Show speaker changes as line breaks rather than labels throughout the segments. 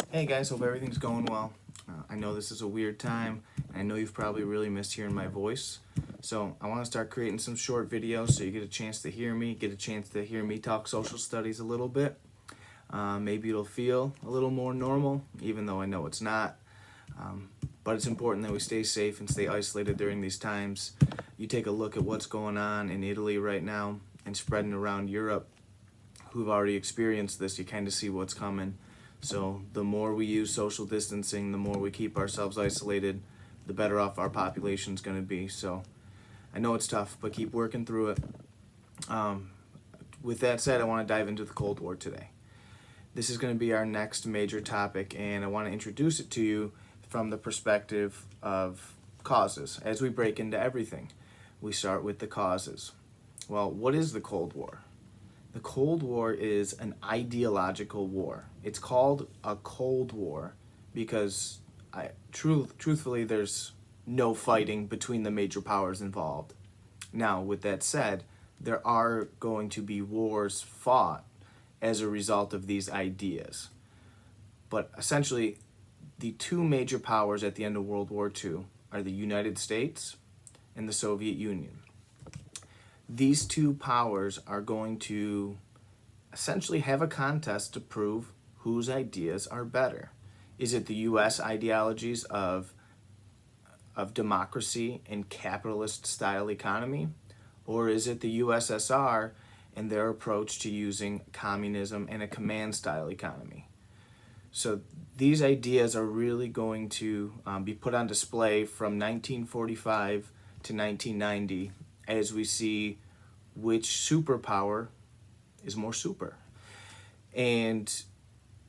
Hey guys, hope everything's going well. I know this is a weird time, and I know you've probably really missed hearing my voice. So I want to start creating some short videos so you get a chance to hear me, get a chance to hear me talk social studies a little bit. Maybe it'll feel a little more normal, even though I know it's not. But it's important that we stay safe and stay isolated during these times. You take a look at what's going on in Italy right now and spreading around Europe, who've already experienced this, you kind of see what's coming. So the more we use social distancing, the more we keep ourselves isolated, the better off our population's going to be. So I know it's tough, but keep working through it. With that said, I want to dive into the Cold War today. This is going to be our next major topic, and I want to introduce it to you from the perspective of causes. As we break into everything, we start with the causes. Well, what is the Cold War? The Cold War is an ideological war. It's called a Cold War because truthfully, there's no fighting between the major powers involved. Now, with that said, there are going to be wars fought as a result of these ideas. But essentially, the two major powers at the end of World War II are the United States and the Soviet Union. These two powers are going to essentially have a contest to prove whose ideas are better. Is it the US ideologies of democracy and capitalist style economy? Or is it the USSR and their approach to using communism and a command style economy? So these ideas are really going to be put on display from 1945 to 1990 as we see which superpower is more super. And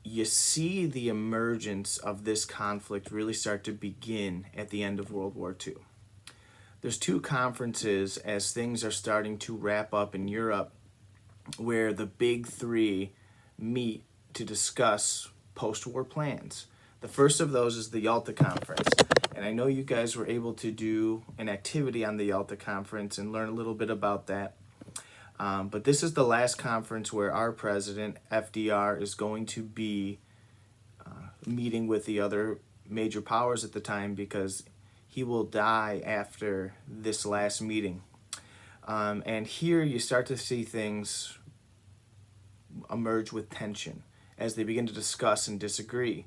you see the emergence of this conflict really start to begin at the end of World War II. There's two conferences as things are starting to wrap up in Europe where the big three meet to discuss post-war plans. The first of those is the Yalta Conference. And I know you guys were able to do an activity on the Yalta Conference and learn a little bit about that. But this is the last conference where our president, FDR, is going to be meeting with the other major powers at the time because he will die after this last meeting. And here you start to see things emerge with tension as they begin to discuss and disagree.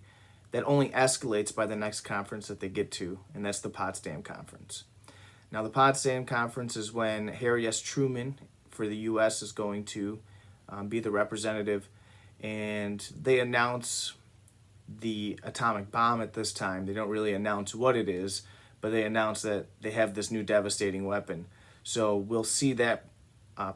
That only escalates by the next conference that they get to, and that's the Potsdam Conference. Now, the Potsdam Conference is when Harry S. Truman for the U.S. is going to be the representative, and they announce the atomic bomb at this time. They don't really announce what it is, but they announce that they have this new devastating weapon. So we'll see that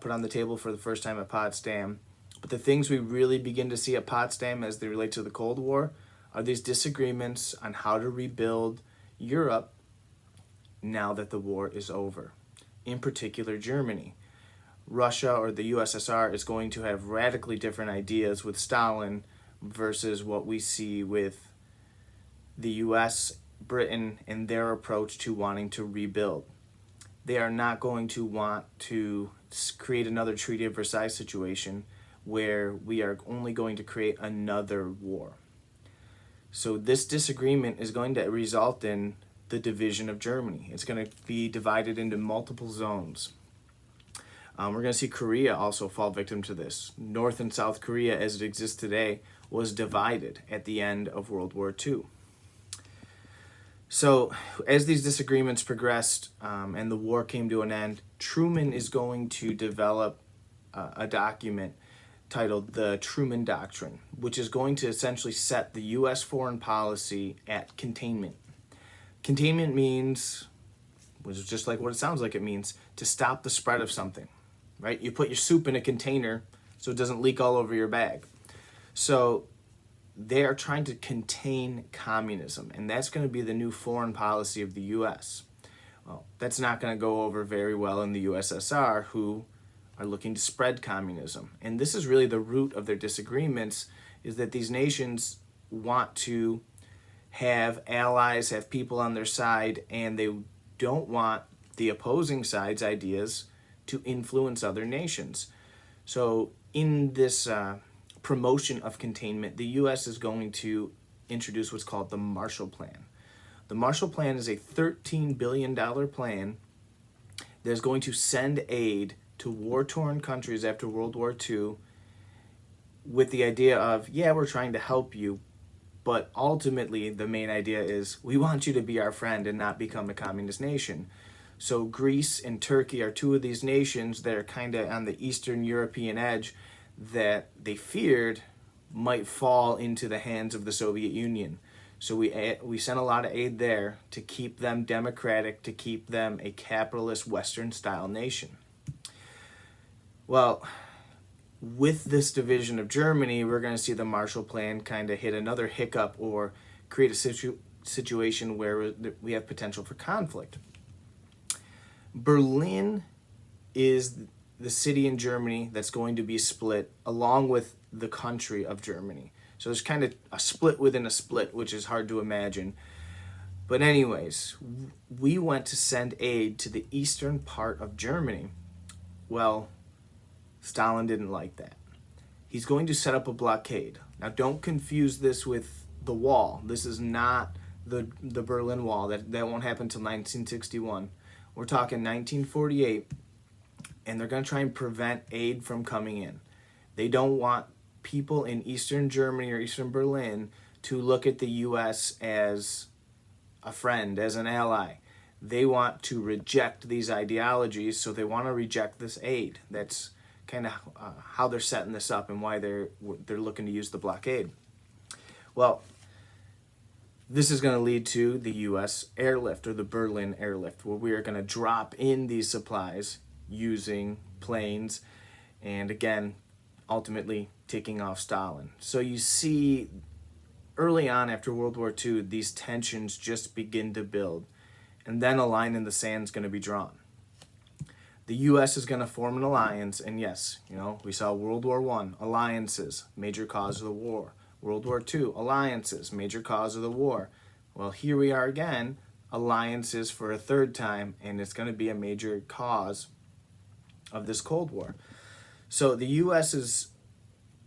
put on the table for the first time at Potsdam. But the things we really begin to see at Potsdam as they relate to the Cold War are these disagreements on how to rebuild Europe now that the war is over. In particular, Germany. Russia or the USSR is going to have radically different ideas with Stalin versus what we see with the US, Britain, and their approach to wanting to rebuild. They are not going to want to create another Treaty of Versailles situation where we are only going to create another war. So this disagreement is going to result in the division of Germany. It's going to be divided into multiple zones. We're going to see Korea also fall victim to this. North and South Korea, as it exists today, was divided at the end of World War II. So as these disagreements progressed and the war came to an end, Truman is going to develop a document titled the Truman Doctrine, which is going to essentially set the U.S. foreign policy at containment. Containment means, which is just like what it sounds like it means, to stop the spread of something, right? You put your soup in a container so it doesn't leak all over your bag. So they are trying to contain communism, and that's going to be the new foreign policy of the U.S. Well, that's not going to go over very well in the USSR, who are looking to spread communism. And this is really the root of their disagreements, is that these nations want to have allies, have people on their side, and they don't want the opposing side's ideas to influence other nations. So in this promotion of containment, the U.S. is going to introduced what's called the Marshall Plan. The Marshall Plan is a $13 billion plan that's going to send aid to war-torn countries after World War II with the idea of, yeah, we're trying to help you, but ultimately the main idea is we want you to be our friend and not become a communist nation. So Greece and Turkey are two of these nations that are kind of on the Eastern European edge that they feared might fall into the hands of the Soviet Union. So we sent a lot of aid there to keep them democratic, to keep them a capitalist Western-style nation. Well, with this division of Germany, we're going to see the Marshall Plan kind of hit another hiccup or create a situation where we have potential for conflict. Berlin is the city in Germany that's going to be split along with the country of Germany. So there's kind of a split within a split, which is hard to imagine. But anyways, we went to send aid to the eastern part of Germany. Well, Stalin didn't like that. He's going to set up a blockade. Now, don't confuse this with the wall. This is not the Berlin Wall. That won't happen until 1961. We're talking 1948, and they're going to try and prevent aid from coming in. They don't want people in Eastern Germany or Eastern Berlin to look at the U.S. as a friend, as an ally. They want to reject these ideologies, so they want to reject this aid. That's kind of how they're setting this up and why they're looking to use the blockade. Well, this is going to lead to the U.S. airlift, or the Berlin airlift, where we are going to drop in these supplies using planes, and again, ultimately taking off Stalin. So you see, early on after World War II, these tensions just begin to build, and then a line in the sand is going to be drawn. The U.S. is going to form an alliance, and yes, we saw World War I, alliances, major cause of the war. World War II, alliances, major cause of the war. Well, here we are again, alliances for a third time, and it's going to be a major cause of this Cold War. So the U.S.'s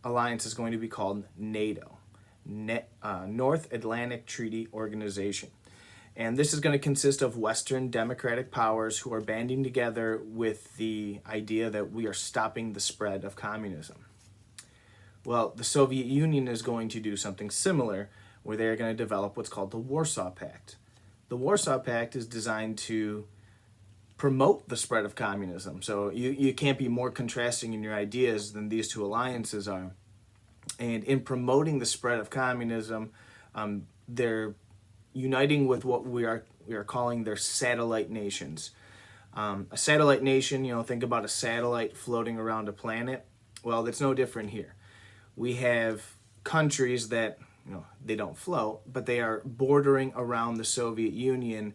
alliance is going to be called NATO, North Atlantic Treaty Organization. And this is going to consist of Western democratic powers who are banding together with the idea that we are stopping the spread of communism. Well, the Soviet Union is going to do something similar, where they're going to develop what's called the Warsaw Pact. The Warsaw Pact is designed to promote the spread of communism. So you can't be more contrasting in your ideas than these two alliances are. And in promoting the spread of communism, they're uniting with what we are calling their satellite nations. A satellite nation, think about a satellite floating around a planet. Well, it's no different here. We have countries that, they don't float, but they are bordering around the Soviet Union.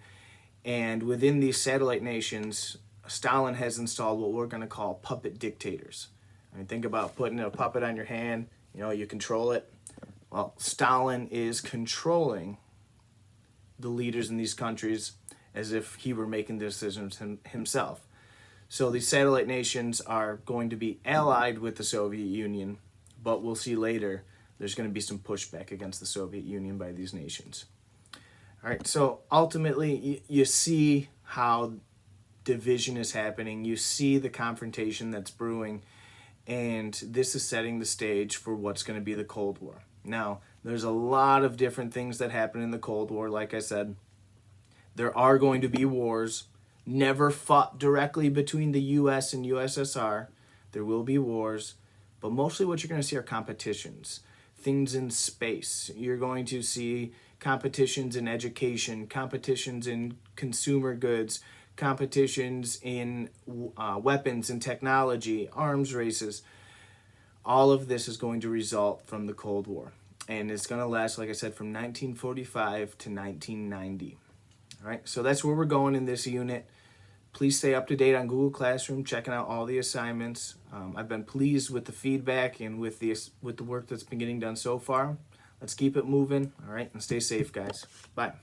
And within these satellite nations, Stalin has installed what we're going to call puppet dictators. I mean, think about putting a puppet on your hand, you control it. Well, Stalin is controlling the leaders in these countries as if he were making the decisions himself. So these satellite nations are going to be allied with the Soviet Union, but we'll see later there's going to be some pushback against the Soviet Union by these nations. All right, so ultimately you see how division is happening. You see the confrontation that's brewing, and this is setting the stage for what's going to be the Cold War. Now, there's a lot of different things that happen in the Cold War. Like I said, there are going to be wars, never fought directly between the U.S. and USSR. There will be wars, but mostly what you're going to see are competitions, things in space. You're going to see competitions in education, competitions in consumer goods, competitions in weapons and technology, arms races. All of this is going to result from the Cold War. And it's going to last, like I said, from 1945 to 1990. All right, so that's where we're going in this unit. Please stay up to date on Google Classroom, checking out all the assignments. I've been pleased with the feedback and with the work that's been getting done so far. Let's keep it moving, all right, and stay safe, guys. Bye.